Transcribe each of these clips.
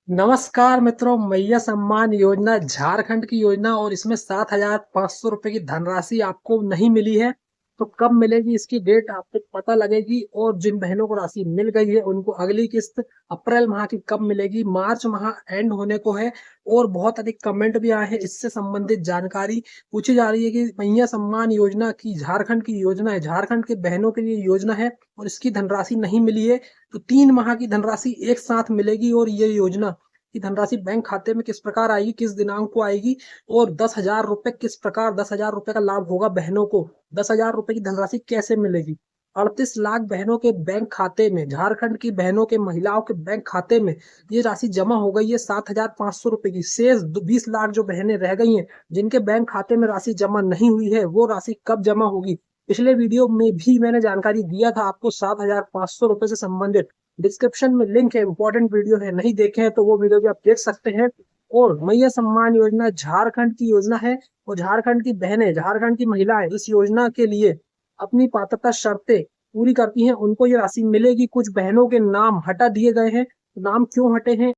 नमस्कार मित्रों, मैया सम्मान योजना झारखंड की योजना और इसमें 7,500 रुपए की धनराशि आपको नहीं मिली है। तो कब मिलेगी इसकी डेट आपको पता लगेगी। और जिन बहनों को राशि मिल गई है उनको अगली किस्त अप्रैल माह की कब मिलेगी, मार्च माह एंड होने को है। और बहुत अधिक कमेंट भी आए हैं, इससे संबंधित जानकारी पूछी जा रही है कि मैया सम्मान योजना की झारखंड की योजना है, झारखंड के बहनों के लिए योजना है और इसकी धनराशि नहीं मिली है। तो 3 माह की धनराशि एक साथ मिलेगी और ये योजना की धनराशि बैंक खाते में किस प्रकार आएगी, किस दिनांक को आएगी और 10,000 रुपए किस प्रकार 10,000 रुपए का लाभ होगा बहनों को, 10,000 रुपए की धनराशि कैसे मिलेगी। 38 लाख बहनों के बैंक खाते में, झारखंड की बहनों के महिलाओं के बैंक खाते में ये राशि जमा हो गई है 7,500 रुपए की। शेष 20 लाख जो बहनें रह गई हैं जिनके बैंक खाते में राशि जमा नहीं हुई है, वो राशि कब जमा होगी। पिछले वीडियो में भी मैंने जानकारी दिया था आपको 7,500 रुपए से संबंधित। डिस्क्रिप्शन में लिंक है, इंपॉर्टेंट वीडियो है, नहीं देखे हैं तो वो वीडियो भी आप देख सकते हैं। और मैया सम्मान योजना झारखंड की योजना है और झारखंड की बहनें, झारखंड की महिलाएं इस योजना के लिए अपनी पात्रता शर्तें पूरी करती हैं, उनको ये राशि मिलेगी। कुछ बहनों के नाम हटा दिए गए हैं। नाम क्यों हटे हैं?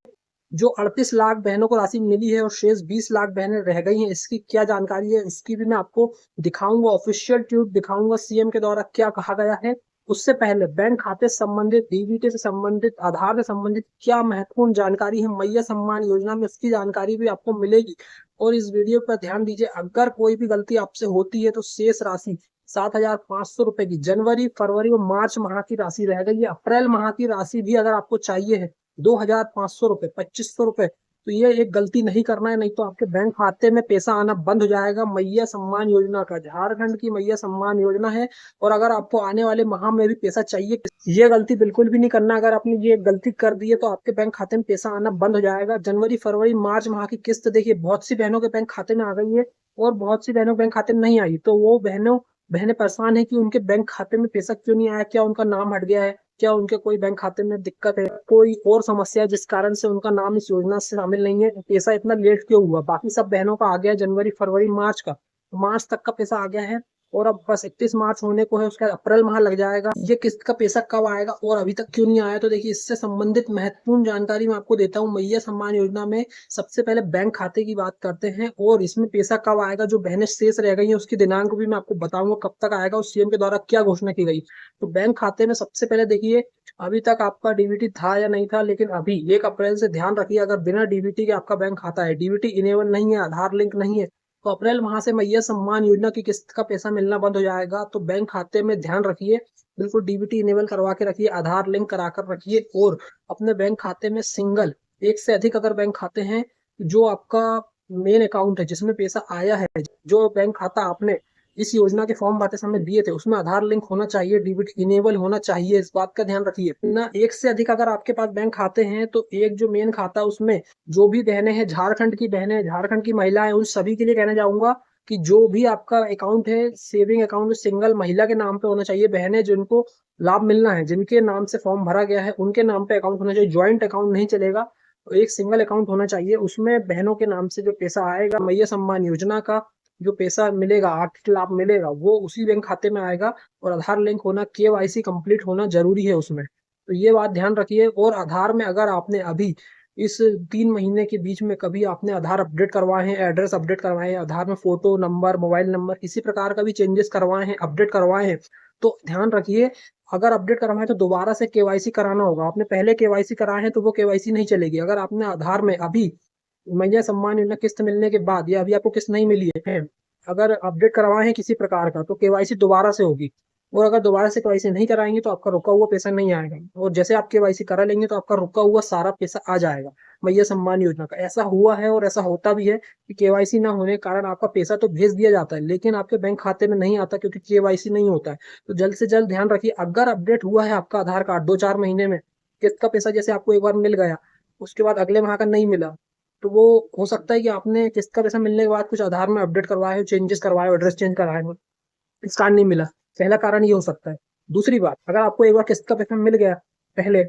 जो 38 लाख बहनों को राशि मिली है और शेष 20 लाख बहनें रह गई हैं, इसकी क्या जानकारी है इसकी भी मैं आपको दिखाऊंगा। ऑफिशियल ट्वीट दिखाऊंगा, सीएम के द्वारा क्या कहा गया है। उससे पहले बैंक खाते से संबंधित, डीबीटी से संबंधित, आधार से संबंधित क्या महत्वपूर्ण जानकारी है मैया सम्मान योजना में, उसकी जानकारी भी आपको मिलेगी। और इस वीडियो पर ध्यान दीजिए, अगर कोई भी गलती आपसे होती है तो शेष राशि 7,500 रुपए की जनवरी, फरवरी और मार्च माह की राशि रह गई है। अप्रैल माह की राशि भी अगर आपको चाहिए है 2,500 रुपए, 2,500 रुपए, तो ये एक गलती नहीं करना है, नहीं तो आपके बैंक खाते में पैसा आना बंद हो जाएगा। मैया सम्मान योजना का, झारखंड की मैया सम्मान योजना है और अगर आपको आने वाले माह में भी पैसा चाहिए, ये गलती बिल्कुल भी नहीं करना। अगर आपने ये गलती कर दी है तो आपके बैंक खाते में पैसा आना बंद हो जाएगा। जनवरी, फरवरी, मार्च माह की किस्त देखिए, बहुत सी बहनों के बैंक खाते में आ गई है और बहुत सी बहनों के बैंक खाते में नहीं आई। तो वो बहनें परेशान है कि उनके बैंक खाते में पैसा क्यों नहीं आया, क्या उनका नाम हट गया है, क्या उनके कोई बैंक खाते में दिक्कत है, कोई और समस्या है जिस कारण से उनका नाम इस योजना से शामिल नहीं है, पैसा इतना लेट क्यों हुआ। बाकी सब बहनों का आ गया जनवरी, फरवरी, मार्च का, तो मार्च तक का पैसा आ गया है और अब बस 31 मार्च होने को है, उसके बाद अप्रैल माह लग जाएगा। ये किस्त का पैसा कब आएगा और अभी तक क्यों नहीं आया, तो देखिए इससे संबंधित महत्वपूर्ण जानकारी मैं आपको देता हूँ। मैया सम्मान योजना में सबसे पहले बैंक खाते की बात करते हैं और इसमें पैसा कब आएगा, जो बहनें शेष रह गई हैं उसकी दिनांक भी मैं आपको बताऊंगा कब तक आएगा और सीएम के द्वारा क्या घोषणा की गई। तो बैंक खाते में सबसे पहले देखिए, अभी तक आपका डीबीटी था या नहीं था, लेकिन अभी 1 अप्रैल से ध्यान रखिए, अगर बिना डीबीटी के आपका बैंक खाता है, डीबीटी इनेबल नहीं है, आधार लिंक नहीं है, तो अप्रैल माह से मैया सम्मान योजना की किस्त का पैसा मिलना बंद हो जाएगा। तो बैंक खाते में ध्यान रखिए, बिल्कुल डीबीटी इनेबल करवा के रखिए, आधार लिंक करा कर रखिए और अपने बैंक खाते में सिंगल, एक से अधिक अगर बैंक खाते हैं, जो आपका मेन अकाउंट है जिसमें पैसा आया है, जो बैंक खाता आपने इस योजना के फॉर्म भरते समय दिए थे, उसमें आधार लिंक होना चाहिए, डीबीटी इनेबल होना चाहिए, इस बात का ध्यान रखिए ना। एक से अधिक अगर आपके पास बैंक खाते हैं तो एक जो मेन खाता है उसमें जो भी बहनें हैं, झारखंड की बहनें, झारखंड की महिलाएं, उन सभी के लिए कहना चाहूंगा कि जो भी आपका अकाउंट है, सेविंग अकाउंट सिंगल महिला के नाम पे होना चाहिए। बहनें जिनको लाभ मिलना है, जिनके नाम से फॉर्म भरा गया है, उनके नाम पे अकाउंट होना चाहिए, ज्वाइंट अकाउंट नहीं चलेगा। तो एक सिंगल अकाउंट होना चाहिए, उसमें बहनों के नाम से जो पैसा आएगा मैया सम्मान योजना का, जो पैसा मिलेगा, आर्थिक लाभ मिलेगा, वो उसी बैंक खाते में आएगा। और आधार लिंक होना, केवाईसी कंप्लीट होना जरूरी है उसमें, तो ये बात ध्यान रखिए। और आधार में अगर आपने अभी इस 3 महीने के बीच में कभी आपने आधार अपडेट करवाए हैं, एड्रेस अपडेट करवाए हैं, आधार में फोटो नंबर, मोबाइल नंबर, किसी प्रकार का भी चेंजेस करवाए हैं, अपडेट करवाए हैं, तो ध्यान रखिए, अगर अपडेट करवाए तो दोबारा से केवाईसी कराना होगा। आपने पहले केवाईसी कराए हैं तो वो केवाईसी नहीं चलेगी। अगर आपने आधार में अभी मैया सम्मान योजना किस्त मिलने के बाद या अभी आपको किस्त नहीं मिली है, अगर अपडेट करवाए हैं किसी प्रकार का, तो केवाईसी दोबारा से होगी। और अगर दोबारा से केवाईसी नहीं कराएंगे तो आपका रुका हुआ पैसा नहीं आएगा, और जैसे आप केवाईसी करा लेंगे तो आपका रुका हुआ सारा पैसा आ जाएगा मैया सम्मान योजना का। ऐसा हुआ है और ऐसा होता भी है कि केवाईसी ना होने के कारण आपका पैसा तो भेज दिया जाता है लेकिन आपके बैंक खाते में नहीं आता, क्योंकि केवाईसी नहीं होता है। तो जल्द से जल्द ध्यान रखिए, अगर अपडेट हुआ है आपका आधार कार्ड 2-4 महीने में, किस्त का पैसा जैसे आपको एक बार मिल गया, उसके बाद अगले माह का नहीं मिला, तो वो हो सकता है कि आपने किस्त का पैसा मिलने के बाद कुछ आधार में अपडेट करवाए हो, चेंजेस करवाए हो, एड्रेस चेंज कराए हो, इस कारण नहीं मिला। पहला कारण ये हो सकता है। दूसरी बात, अगर आपको एक बार किस्त का पैसा मिल गया पहले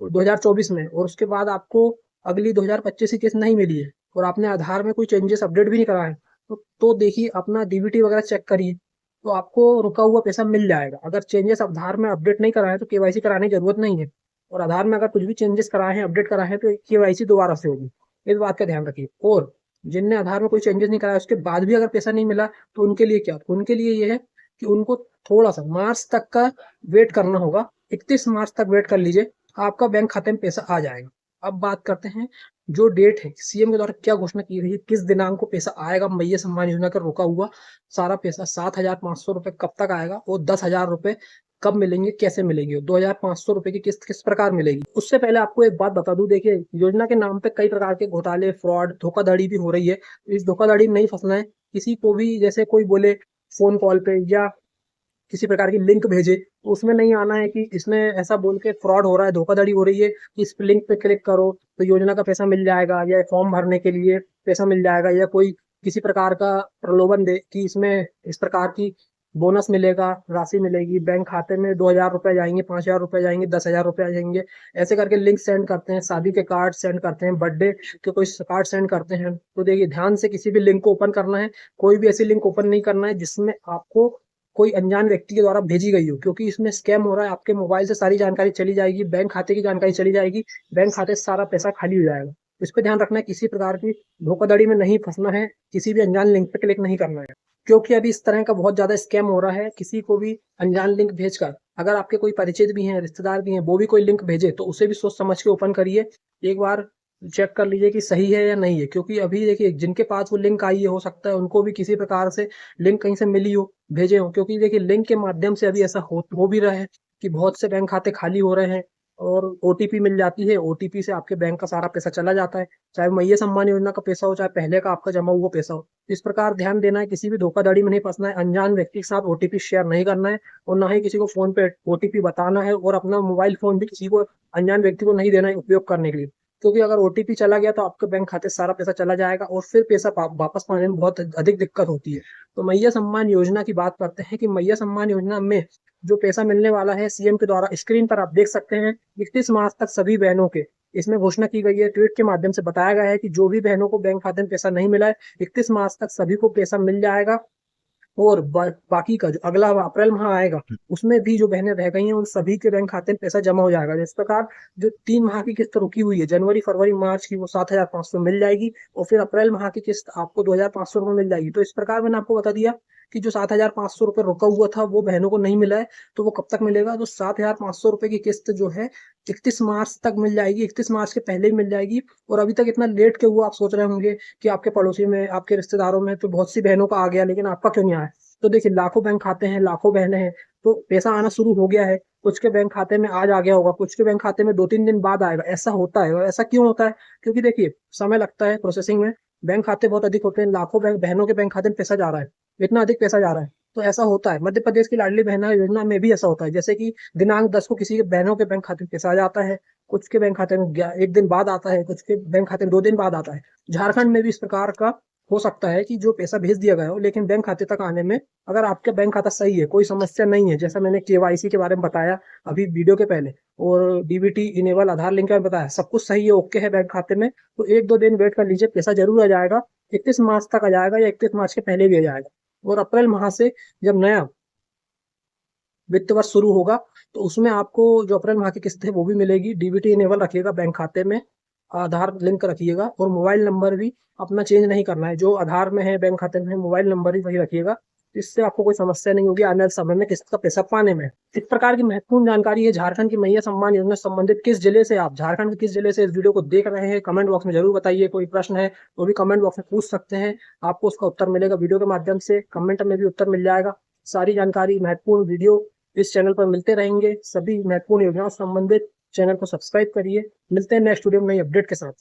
2024 में और उसके बाद आपको अगली 2025 की किस्त नहीं मिली है और आपने आधार में कोई चेंजेस अपडेट भी नहीं कराए, तो देखिए अपना डीबीटी वगैरह चेक करिए, तो आपको रुका हुआ पैसा मिल जाएगा। अगर चेंजेस आधार में अपडेट नहीं कराए तो केवाईसी कराने की जरूरत नहीं है। और आधार में अगर कुछ भी चेंजेस कराए हैं, अपडेट कराए हैं, तो केवाईसी दोबारा से होगी। इस बात का ध्यान रखिए। और जिनने आधार में कोई चेंजेस नहीं कराया उसके बाद भी अगर पैसा नहीं मिला, तो उनके लिए क्या, उनके लिए ये है कि उनको थोड़ा सा मार्च तक का वेट करना होगा। 31 मार्च तक वेट कर लीजिए, आपका बैंक खाते में पैसा आ जाएगा। अब बात करते हैं जो डेट है, सीएम के द्वारा क्या घोषणा की गई है, किस दिनांक को पैसा आएगा मैया सम्मान योजना का रोका हुआ सारा पैसा 7,500 रुपए कब तक आएगा, और 10,000 रुपए कब मिलेंगे, कैसे मिलेंगे, 2,500 रुपए की किस्त किस प्रकार मिलेगी। उससे पहले आपको एक बात बता दूं, देखिए योजना के नाम पे कई प्रकार के घोटाले, फ्रॉड, धोखाधड़ी भी हो रही है। इस धोखाधड़ी में नहीं फंसना है। किसी को भी जैसे कोई बोले फोन कॉल पे या किसी प्रकार की लिंक भेजे, तो उसमें नहीं आना है कि इसमें ऐसा बोल के फ्रॉड हो रहा है, धोखाधड़ी हो रही है कि इस लिंक पे क्लिक करो तो योजना का पैसा मिल जाएगा, या फॉर्म भरने के लिए पैसा मिल जाएगा, या कोई किसी प्रकार का प्रलोभन दे कि इसमें इस प्रकार की बोनस मिलेगा, राशि मिलेगी, बैंक खाते में 2,000 रुपए जाएंगे, 5,000 रुपए जाएंगे, 10,000 रुपए जाएंगे। ऐसे करके लिंक सेंड करते हैं, शादी के कार्ड सेंड करते हैं, बर्थडे के कोई कार्ड सेंड करते हैं। तो देखिए ध्यान से किसी भी लिंक को ओपन करना है, कोई भी ऐसी लिंक ओपन नहीं करना है जिसमें आपको कोई अनजान व्यक्ति के द्वारा भेजी गई हो, क्योंकि इसमें स्कैम हो रहा है। आपके मोबाइल से सारी जानकारी चली जाएगी, बैंक खाते की जानकारी चली जाएगी, बैंक खाते से सारा पैसा खाली हो जाएगा। इस पे ध्यान रखना है, किसी प्रकार की धोखाधड़ी में नहीं फंसना है, किसी भी अनजान लिंक पे क्लिक नहीं करना है, क्योंकि अभी इस तरह का बहुत ज्यादा स्कैम हो रहा है। किसी को भी अनजान लिंक भेजकर, अगर आपके कोई परिचित भी हैं, रिश्तेदार भी हैं, वो भी कोई लिंक भेजे तो उसे भी सोच समझ के ओपन करिए। एक बार चेक कर लीजिए कि सही है या नहीं है, क्योंकि अभी देखिए जिनके पास वो लिंक आई है, हो सकता है उनको भी किसी प्रकार से लिंक कहीं से मिली हो, भेजे हो। क्योंकि देखिए लिंक के माध्यम से अभी ऐसा हो भी रहा है कि बहुत से बैंक खाते खाली हो रहे हैं और ओटीपी मिल जाती है, ओटीपी से आपके बैंक का सारा पैसा चला जाता है, चाहे मैया सम्मान योजना का पैसा हो, चाहे पहले का आपका जमा हुआ पैसा हो। इस प्रकार ध्यान देना है, किसी भी धोखाधड़ी में नहीं फंसना है, अनजान व्यक्ति के साथ ओटीपी शेयर नहीं करना है, और ना ही किसी को फोन पे ओटीपी बताना है, और अपना मोबाइल फोन भी किसी को अनजान व्यक्ति को नहीं देना है उपयोग करने के लिए। क्योंकि अगर ओटीपी चला गया तो आपके बैंक खाते से सारा पैसा चला जाएगा, और फिर पैसा वापस पाने में बहुत अधिक दिक्कत होती है। तो मैया सम्मान योजना की बात करते हैं कि मैया सम्मान योजना में जो पैसा मिलने वाला है सीएम के द्वारा, स्क्रीन पर आप देख सकते हैं 31 मार्च तक सभी बहनों के इसमें घोषणा की गई है। ट्वीट के माध्यम से बताया गया है कि जो भी बहनों को बैंक खाते में पैसा नहीं मिला है, 31 मार्च तक सभी को पैसा मिल जाएगा। और बाकी का जो अगला अप्रैल माह आएगा, उसमें भी जो बहनें रह गई हैं उन सभी के बैंक खाते में पैसा जमा हो जाएगा। इस प्रकार जो 3 माह की किस्त रुकी हुई है, जनवरी फरवरी मार्च की, वो 7,500 मिल जाएगी, और फिर अप्रैल माह की किस्त आपको 2,500 रुपये मिल जाएगी। तो इस प्रकार मैंने आपको बता दिया कि जो 7,500 रुपये रुका हुआ था वो बहनों को नहीं मिला है, तो वो कब तक मिलेगा। तो 7,500 रुपये की किस्त जो है 31 मार्च तक मिल जाएगी, 31 मार्च के पहले ही मिल जाएगी। और अभी तक इतना लेट क्यों हुआ, आप सोच रहे होंगे कि आपके पड़ोसी में, आपके रिश्तेदारों में तो बहुत सी बहनों का आ गया, लेकिन आपका क्यों नहीं आया। तो देखिए लाखों बैंक खाते हैं, लाखों बहनें हैं, तो पैसा आना शुरू हो गया है। कुछ के बैंक खाते में आज आ गया होगा, कुछ के बैंक खाते में 2-3 दिन बाद आएगा, ऐसा होता है। और ऐसा क्यों होता है, क्योंकि देखिए समय लगता है प्रोसेसिंग में, बैंक खाते बहुत अधिक होते हैं, लाखों बहनों के बैंक खाते में पैसा जा रहा है, इतना अधिक पैसा जा रहा है, तो ऐसा होता है। मध्य प्रदेश की लाडली बहना योजना में भी ऐसा होता है, जैसे कि दिनांक 10 को किसी के बहनों के बैंक खाते में पैसा आ जाता है, कुछ के बैंक खाते में 1 दिन बाद आता है, कुछ के बैंक खाते में 2 दिन बाद आता है। झारखंड में भी इस प्रकार का हो सकता है कि जो पैसा भेज दिया गया हो, लेकिन बैंक खाते तक आने में अगर आपका बैंक खाता सही है, कोई समस्या नहीं है, जैसा मैंने केवाईसी के बारे में बताया अभी वीडियो के पहले, और डीबीटी इनेबल आधार लिंक में बताया, सब कुछ सही है, ओके है बैंक खाते में, तो 1-2 दिन वेट कर लीजिए, पैसा जरूर आ जाएगा। 31 मार्च तक आ जाएगा, या 31 मार्च के पहले भी आ जाएगा। और अप्रैल माह से जब नया वित्त वर्ष शुरू होगा, तो उसमें आपको जो अप्रैल माह की किस्त है वो भी मिलेगी। डीबीटी इनेबल रखिएगा बैंक खाते में, आधार लिंक रखिएगा, और मोबाइल नंबर भी अपना चेंज नहीं करना है, जो आधार में है बैंक खाते में है, मोबाइल नंबर ही वही रखिएगा। इससे आपको कोई समस्या नहीं होगी आने वाले समय में किस्त का पैसा पाने में। इस प्रकार की महत्वपूर्ण जानकारी है झारखंड की मैया सम्मान योजना से संबंधित। किस जिले से आप, झारखंड के किस जिले से इस वीडियो को देख रहे हैं, कमेंट बॉक्स में जरूर बताइए। कोई प्रश्न है तो भी कमेंट बॉक्स में पूछ सकते हैं, आपको उसका उत्तर मिलेगा वीडियो के माध्यम से, कमेंट में भी उत्तर मिल जाएगा। सारी जानकारी, महत्वपूर्ण वीडियो इस चैनल पर मिलते रहेंगे। सभी महत्वपूर्ण योजनाओं से संबंधित चैनल को सब्सक्राइब करिए। मिलते हैं नेक्स्ट वीडियो में नई अपडेट के साथ।